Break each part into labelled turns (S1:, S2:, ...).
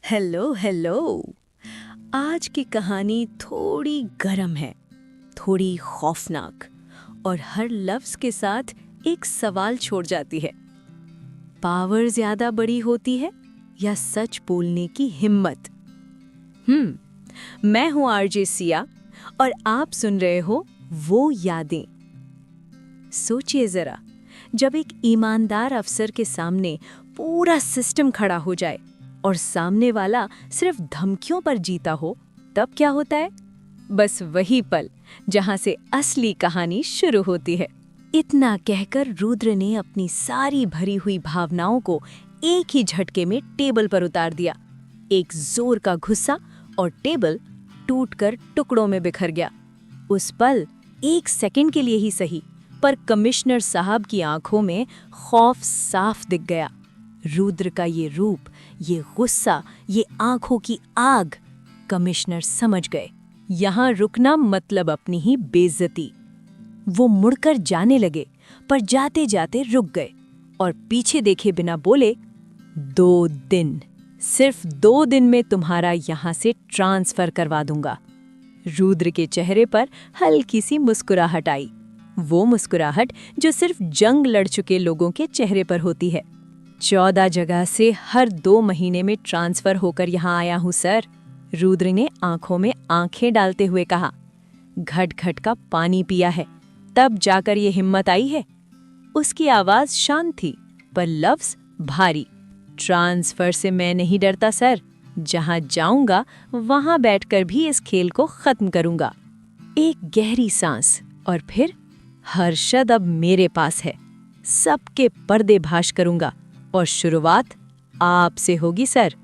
S1: Hello hello. आज की कहानी थोड़ी गर्म है, थोड़ी खौफनाक और हर लफ्ज के साथ एक सवाल छोड़ जाती है। पावर ज्यादा बड़ी होती है या सच बोलने की हिम्मत? मैं हूं आरजे सिया और आप सुन रहे हो वो यादें। सोचिए जरा, जब एक ईमानदार अफसर के सामने पूरा सिस्टम खड़ा हो जाए और सामने वाला सिर्फ धमकियों पर जीता हो, तब क्या होता है? बस वही पल जहां से असली कहानी शुरू होती है। इतना कहकर रुद्र ने अपनी सारी भरी हुई भावनाओं को एक ही झटके में टेबल पर उतार दिया। एक जोर का गुस्सा और टेबल टूटकर टुकड़ों में बिखर गया। उस पल, एक सेकंड के लिए ही सही, पर कमिश्नर साहब की आंखों में खौफ साफ दिख गया। रुद्र का ये रूप, ये गुस्सा, ये आंखों की आग। कमिश्नर समझ गए, यहाँ रुकना मतलब अपनी ही बेइज्जती। वो मुड़कर जाने लगे, पर जाते जाते रुक गए और पीछे देखे बिना बोले, 2 दिन, सिर्फ 2 दिन में तुम्हारा यहाँ से ट्रांसफर करवा दूंगा। रुद्र के चेहरे पर हल्की सी मुस्कुराहट आई, वो मुस्कुराहट जो सिर्फ जंग लड़ चुके लोगों के चेहरे पर होती है। 14 जगह से हर 2 महीने में ट्रांसफर होकर यहाँ आया हूँ सर, रुद्र ने आंखों में आंखें डालते हुए कहा। घट घट का पानी पिया है, तब जाकर ये हिम्मत आई है। उसकी आवाज शांत थी, पर लफ्ज भारी। ट्रांसफर से मैं नहीं डरता सर, जहाँ जाऊंगा वहां बैठकर भी इस खेल को खत्म करूंगा। एक गहरी सांस और फिर, हर्षद अब मेरे पास है, सबके पर्दे फाश करूंगा और शुरुआत आपसे होगी सर।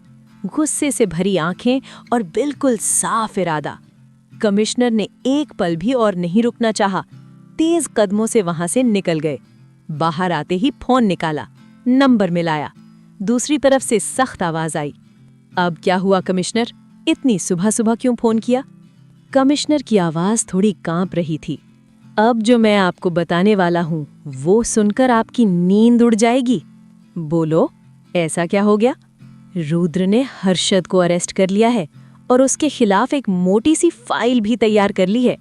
S1: गुस्से से भरी आंखें और बिल्कुल साफ इरादा। कमिश्नर ने एक पल भी और नहीं रुकना चाहा, तेज कदमों से वहां से निकल गए। बाहर आते ही फोन निकाला, नंबर मिलाया। दूसरी तरफ से सख्त आवाज आई, अब क्या हुआ कमिश्नर, इतनी सुबह सुबह क्यों फोन किया? कमिश्नर की आवाज थोड़ी कांप रही थी। अब जो मैं आपको बताने वाला हूँ वो सुनकर आपकी नींद उड़ जाएगी। बोलो, ऐसा क्या हो गया? रुद्र ने हर्षद को अरेस्ट कर लिया है और उसके खिलाफ एक मोटी सी फाइल भी तैयार कर ली है।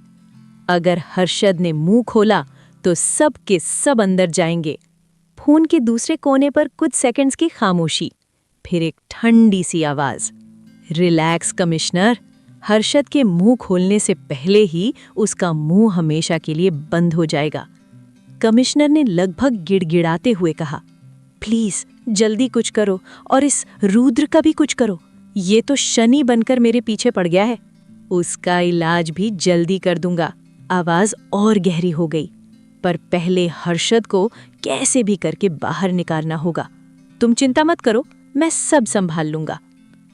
S1: अगर हर्षद ने मुंह खोला तो सब के सब अंदर जाएंगे। फोन के दूसरे कोने पर कुछ सेकंड्स की खामोशी, फिर एक ठंडी सी आवाज, रिलैक्स कमिश्नर। हर्षद के मुंह खोलने से पहले ही उसका मुंह हमेशा के लिए बंद हो जाएगा। कमिश्नर ने लगभग गिड़गिड़ाते हुए कहा, प्लीज जल्दी कुछ करो और इस रुद्र का भी कुछ करो। ये तो शनि बनकर मेरे पीछे पड़ गया है। उसका इलाज भी जल्दी कर दूंगा। आवाज और गहरी हो गई, पर पहले हर्षद को कैसे भी करके बाहर निकालना होगा। तुम चिंता मत करो, मैं सब संभाल लूंगा।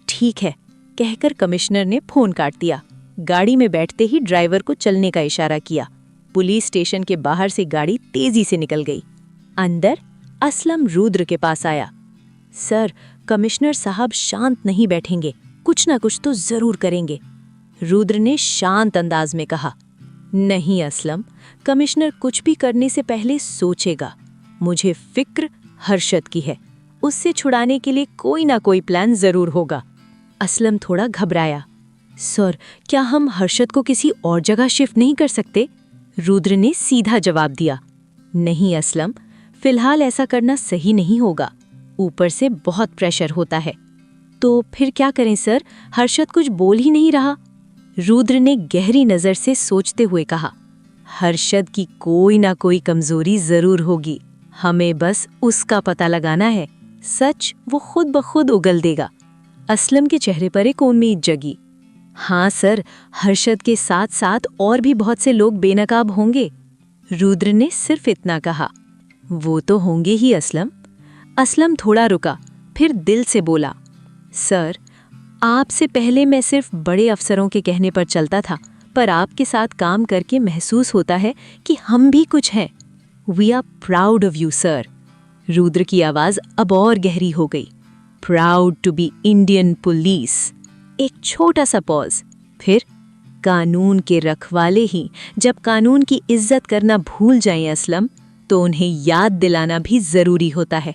S1: ठीक है, कहकर कमिश्नर ने फोन काट दिया। गाड़ी में बैठते ही ड्राइवर को चलने का इशारा किया। पुलिस स्टेशन के बाहर से गाड़ी तेजी से निकल गई। अंदर असलम रुद्र के पास आया। सर, कमिश्नर साहब शांत नहीं बैठेंगे, कुछ ना कुछ तो जरूर करेंगे। रुद्र ने शांत अंदाज में कहा, नहीं असलम, कमिश्नर कुछ भी करने से पहले सोचेगा। मुझे फिक्र हर्षद की है, उससे छुड़ाने के लिए कोई ना कोई प्लान जरूर होगा। असलम थोड़ा घबराया। सर, क्या हम हर्षद को किसी और जगह शिफ्ट नहीं कर सकते? रुद्र ने सीधा जवाब दिया, नहीं असलम, फिलहाल ऐसा करना सही नहीं होगा। ऊपर से बहुत प्रेशर होता है। तो फिर क्या करें सर, हर्षद कुछ बोल ही नहीं रहा। रुद्र ने गहरी नजर से सोचते हुए कहा, हर्षद की कोई ना कोई कमजोरी जरूर होगी, हमें बस उसका पता लगाना है। सच वो खुद ब खुद उगल देगा। असलम के चेहरे पर एक उम्मीद जगी। हाँ सर, हर्षद के साथ साथ और भी बहुत से लोग बेनकाब होंगे। रुद्र ने सिर्फ इतना कहा, वो तो होंगे ही असलम। असलम थोड़ा रुका, फिर दिल से बोला, सर, आपसे पहले मैं सिर्फ बड़े अफसरों के कहने पर चलता था, पर आपके साथ काम करके महसूस होता है कि हम भी कुछ हैं। We are proud of you sir. Rudra की आवाज अब और गहरी हो गई। Proud to be Indian police. एक छोटा सा पॉज, फिर, कानून के रखवाले ही जब कानून की इज्जत करना भूल जाएं असलम, तो उन्हें याद दिलाना भी जरूरी होता है।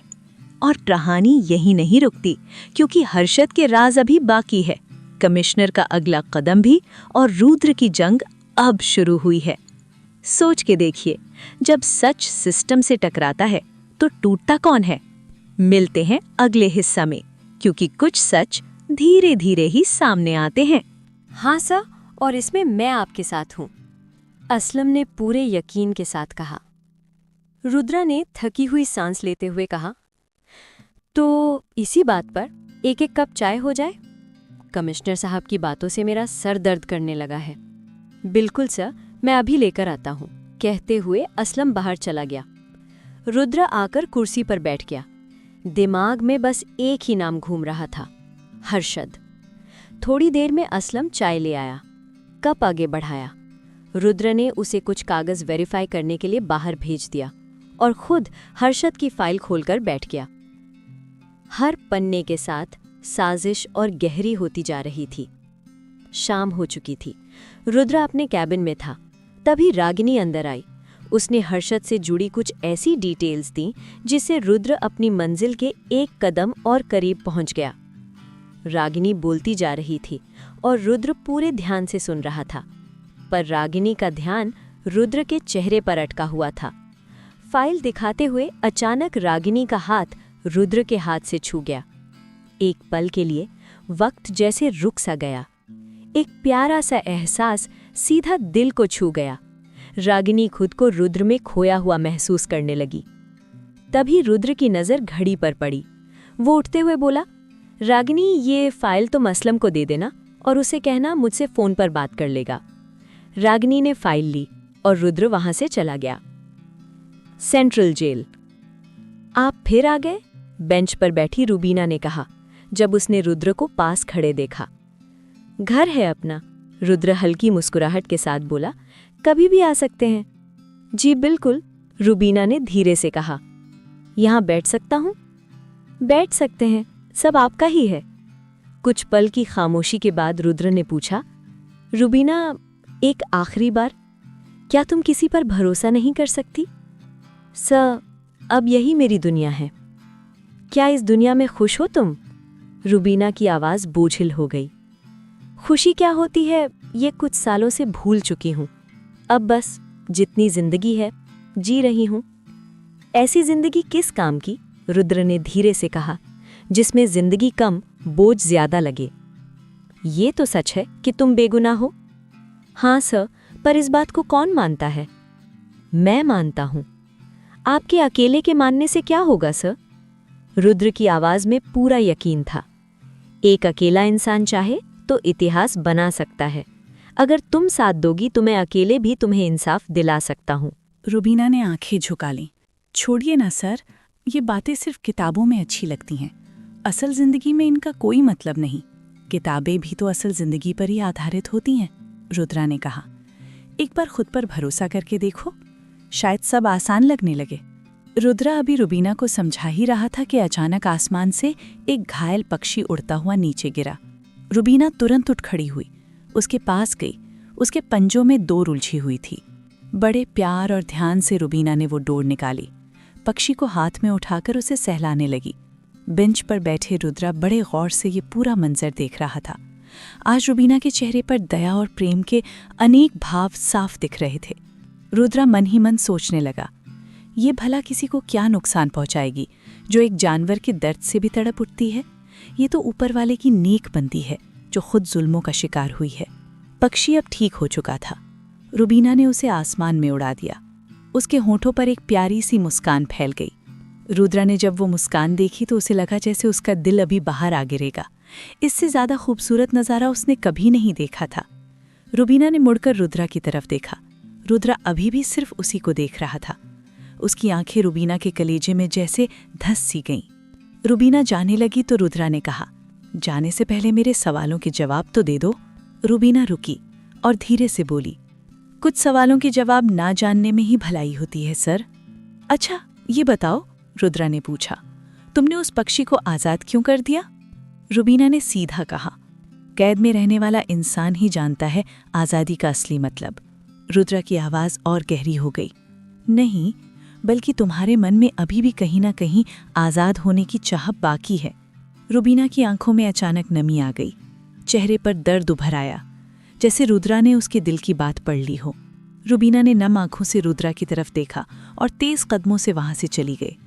S1: और कहानी यही नहीं रुकती, क्योंकि हर्षद के राज अभी बाकी है। कमिश्नर का अगला कदम भी और रुद्र की जंग अब शुरू हुई है। सोच के देखिए, जब सच सिस्टम से टकराता है तो टूटता कौन है? मिलते हैं अगले हिस्सा में, क्योंकि कुछ सच धीरे धीरे ही सामने आते हैं।
S2: हाँ सर, और इसमें मैं आपके साथ हूँ, असलम ने पूरे यकीन के साथ कहा। रुद्रा ने थकी हुई सांस लेते हुए कहा, तो इसी बात पर एक एक कप चाय हो जाए? कमिश्नर साहब की बातों से मेरा सर दर्द करने लगा है। बिल्कुल सर, मैं अभी लेकर आता हूँ, कहते हुए असलम बाहर चला गया। रुद्र आकर कुर्सी पर बैठ गया। दिमाग में बस एक ही नाम घूम रहा था, हर्षद। थोड़ी देर में असलम चाय ले आया, कप आगे बढ़ाया। रुद्र ने उसे कुछ कागज वेरीफाई करने के लिए बाहर भेज दिया और खुद हर्षद की फाइल खोलकर बैठ गया। हर पन्ने के साथ साजिश और गहरी होती जा रही थी। शाम हो चुकी थी। रुद्र अपने कैबिन में था, तभी रागिनी अंदर आई। उसने हर्षद से जुड़ी कुछ ऐसी डिटेल्स दी जिससे रुद्र अपनी मंजिल के एक कदम और करीब पहुंच गया। रागिनी बोलती जा रही थी और रुद्र पूरे ध्यान से सुन रहा था, पर रागिनी का ध्यान रुद्र के चेहरे पर अटका हुआ था। फाइल दिखाते हुए अचानक रागिनी का हाथ रुद्र के हाथ से छू गया। एक पल के लिए वक्त जैसे रुक सा गया। एक प्यारा सा एहसास सीधा दिल को छू गया। रागिनी खुद को रुद्र में खोया हुआ महसूस करने लगी। तभी रुद्र की नज़र घड़ी पर पड़ी। वो उठते हुए बोला, रागिनी, ये फाइल तुम असलम को दे देना और उसे कहना मुझसे फ़ोन पर बात कर लेगा। रागिनी ने फाइल ली और रुद्र वहां से चला गया। Central jail. आप फिर आ गए? बेंच पर बैठी रुबीना ने कहा, जब उसने रुद्र को पास खड़े देखा। घर है अपना, रुद्र हल्की मुस्कुराहट के साथ बोला, कभी भी आ सकते हैं। जी बिल्कुल, रुबीना ने धीरे से कहा। यहाँ बैठ सकता हूँ? बैठ सकते हैं, सब आपका ही है। कुछ पल की खामोशी के बाद रुद्र ने पूछा, रुबीना, एक आखिरी बार, क्या तुम किसी पर भरोसा नहीं कर सकती? सर, अब यही मेरी दुनिया है। क्या इस दुनिया में खुश हो तुम? रुबीना की आवाज़ बोझिल हो गई। खुशी क्या होती है ये कुछ सालों से भूल चुकी हूँ। अब बस जितनी जिंदगी है जी रही हूँ। ऐसी जिंदगी किस काम की? रुद्र ने धीरे से कहा, जिसमें जिंदगी कम बोझ ज्यादा लगे। ये तो सच है कि तुम बेगुनाह हो। हाँ सर, पर इस बात को कौन मानता है? मैं मानता हूँ। आपके अकेले के मानने से क्या होगा सर? रुद्र की आवाज में पूरा यकीन था। एक अकेला इंसान चाहे तो इतिहास बना सकता है। अगर तुम साथ दोगी तो मैं अकेले भी तुम्हें इंसाफ दिला सकता हूँ।
S3: रुबीना ने आंखें झुका लीं। छोड़िए ना सर, ये बातें सिर्फ किताबों में अच्छी लगती हैं। असल जिंदगी में इनका कोई मतलब नहीं। किताबें भी तो असल जिंदगी पर ही आधारित होती हैं, रुद्रा ने कहा। एक बार खुद पर भरोसा करके देखो, शायद सब आसान लगने लगे। रुद्रा अभी रुबीना को समझा ही रहा था कि अचानक आसमान से एक घायल पक्षी उड़ता हुआ नीचे गिरा। रुबीना तुरंत उठ खड़ी हुई, उसके पास गई। उसके पंजों में डोर उलझी हुई थी। बड़े प्यार और ध्यान से रुबीना ने वो डोर निकाली। पक्षी को हाथ में उठाकर उसे सहलाने लगी। बेंच पर बैठे रुद्रा बड़े गौर से ये पूरा मंजर देख रहा था। आज रुबीना के चेहरे पर दया और प्रेम के अनेक भाव साफ दिख रहे थे। रुद्रा मन ही मन सोचने लगा, ये भला किसी को क्या नुकसान पहुंचाएगी जो एक जानवर के दर्द से भी तड़प उठती है? ये तो ऊपर वाले की नेक बंदी है जो खुद जुल्मों का शिकार हुई है। पक्षी अब ठीक हो चुका था। रुबीना ने उसे आसमान में उड़ा दिया। उसके होठों पर एक प्यारी सी मुस्कान फैल गई। रुद्रा ने जब वो मुस्कान देखी तो उसे लगा जैसे उसका दिल अभी बाहर आ गिरेगा। इससे ज्यादा खूबसूरत नज़ारा उसने कभी नहीं देखा था। रुबीना ने मुड़कर रुद्रा की तरफ देखा। रुद्रा अभी भी सिर्फ उसी को देख रहा था। उसकी आंखें रुबीना के कलेजे में जैसे धंस सी गईं। रुबीना जाने लगी तो रुद्रा ने कहा, जाने से पहले मेरे सवालों के जवाब तो दे दो। रुबीना रुकी और धीरे से बोली, कुछ सवालों के जवाब ना जानने में ही भलाई होती है सर। अच्छा ये बताओ, रुद्रा ने पूछा, तुमने उस पक्षी को आज़ाद क्यों कर दिया? रुबीना ने सीधा कहा, कैद में रहने वाला इंसान ही जानता है आज़ादी का असली मतलब। रुद्रा की आवाज़ और गहरी हो गई। नहीं, बल्कि तुम्हारे मन में अभी भी कहीं ना कहीं आज़ाद होने की चाह बाकी है। रुबीना की आंखों में अचानक नमी आ गई, चेहरे पर दर्द उभर आया, जैसे रुद्रा ने उसके दिल की बात पढ़ ली हो। रुबीना ने नम आंखों से रुद्रा की तरफ देखा और तेज कदमों से वहां से चली गई।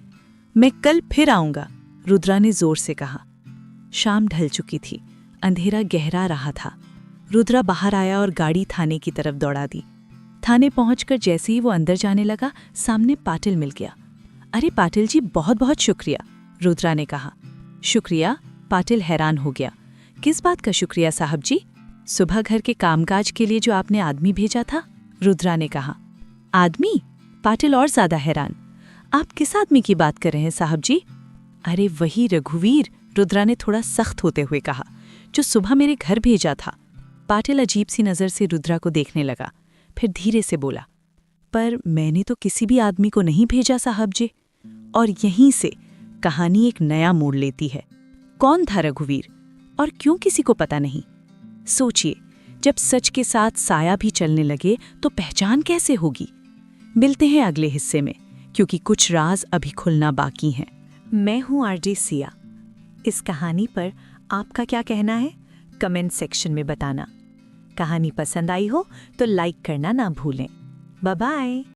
S3: मैं कल फिर आऊंगा, रुद्रा ने जोर से कहा। शाम ढल चुकी थी, अंधेरा गहरा रहा था। रुद्रा बाहर आया और गाड़ी थाने की तरफ दौड़ा दी। थाने पहुंचकर जैसे ही वो अंदर जाने लगा, सामने पाटिल मिल गया। अरे पाटिल जी, बहुत बहुत शुक्रिया, रुद्रा ने कहा। शुक्रिया? पाटिल हैरान हो गया। किस बात का शुक्रिया साहब जी? सुबह घर के कामकाज के लिए जो आपने आदमी भेजा था, रुद्रा ने कहा। आदमी? पाटिल और ज्यादा हैरान। आप किस आदमी की बात कर रहे हैं साहब जी? अरे वही रघुवीर, रुद्रा ने थोड़ा सख्त होते हुए कहा, जो सुबह मेरे घर भेजा था। पाटिल अजीब सी नज़र से रुद्रा को देखने लगा, फिर धीरे से बोला, पर मैंने तो किसी भी आदमी को नहीं भेजा साहब जी। और यहीं से कहानी एक नया मोड़ लेती है। कौन था रघुवीर और क्यों किसी को पता नहीं? सोचिए, जब सच के साथ साया भी चलने लगे तो पहचान कैसे होगी? मिलते हैं अगले हिस्से में, क्योंकि कुछ राज अभी खुलना बाकी हैं।
S1: मैं हूँ आरजे सिया। इस कहानी पर आपका क्या कहना है, कमेंट सेक्शन में बताना। कहानी पसंद आई हो तो लाइक करना ना भूलें। Bye bye.